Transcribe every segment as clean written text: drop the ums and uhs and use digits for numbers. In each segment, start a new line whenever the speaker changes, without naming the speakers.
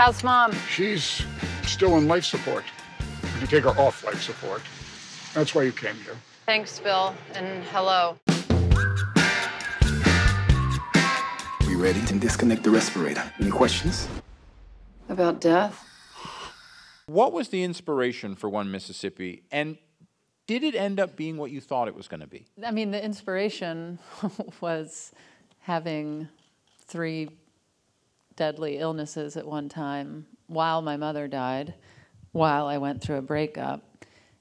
How's Mom?
She's still on life support. You can take her off life support. That's why you came here.
Thanks, Bill, and hello.
We ready to disconnect the respirator? Any questions?
About death?
What was the inspiration for One Mississippi, and did it end up being what you thought it was going to be?
I mean, the inspiration was having 3 deadly illnesses at one time while my mother died, while I went through a breakup.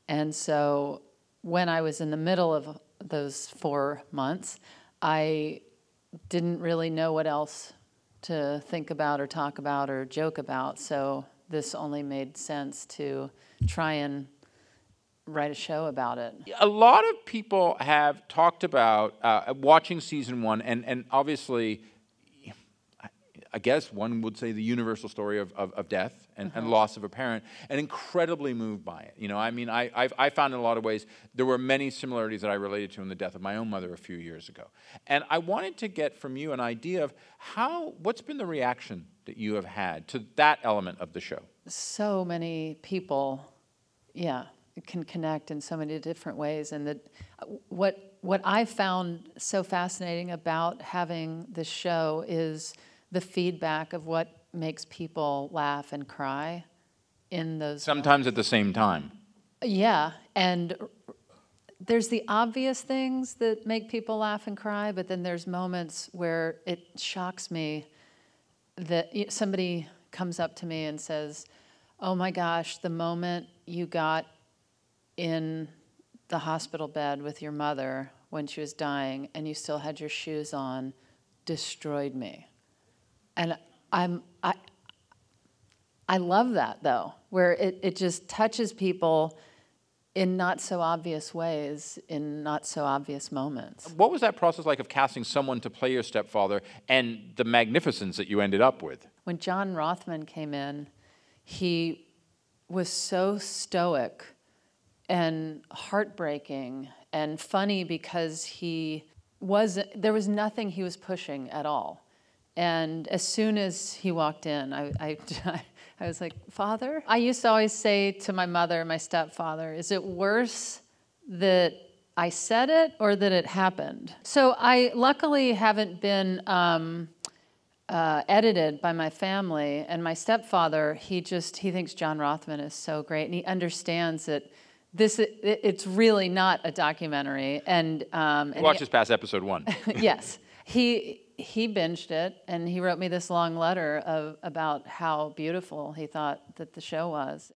And so when I was in the middle of those 4 months, I didn't really know what else to think about or talk about or joke about. So this only made sense to try and write a show about it.
A lot of people have talked about watching season 1, and obviously, I guess one would say the universal story of death and loss of a parent, and incredibly moved by it. You know, I mean, I found in a lot of ways there were many similarities that I related to in the death of my own mother a few years ago. And I wanted to get from you an idea of what's been the reaction that you have had to that element of the show?
So many people, can connect in so many different ways. And what I found so fascinating about having this show is the feedback of what makes people laugh and cry in those
sometimes at the same time.
Yeah, and there's the obvious things that make people laugh and cry, but then there's moments where it shocks me that somebody comes up to me and says, "Oh my gosh, the moment you got in the hospital bed with your mother when she was dying and you still had your shoes on destroyed me." And I love that, though, where it just touches people in not so obvious ways, in not so obvious moments.
What was that process like of casting someone to play your stepfather and the magnificence that you ended up with?
When John Rothman came in, he was so stoic and heartbreaking and funny because there was nothing he was pushing at all. And as soon as he walked in, I was like, "Father?" I used to always say to my mother, my stepfather, "Is it worse that I said it or that it happened?" So I luckily haven't been edited by my family. And my stepfather, he thinks John Rothman is so great. And he understands that it's really not a documentary. And
Watch this past episode 1.
Yes. He binged it, and he wrote me this long letter about how beautiful he thought that the show was.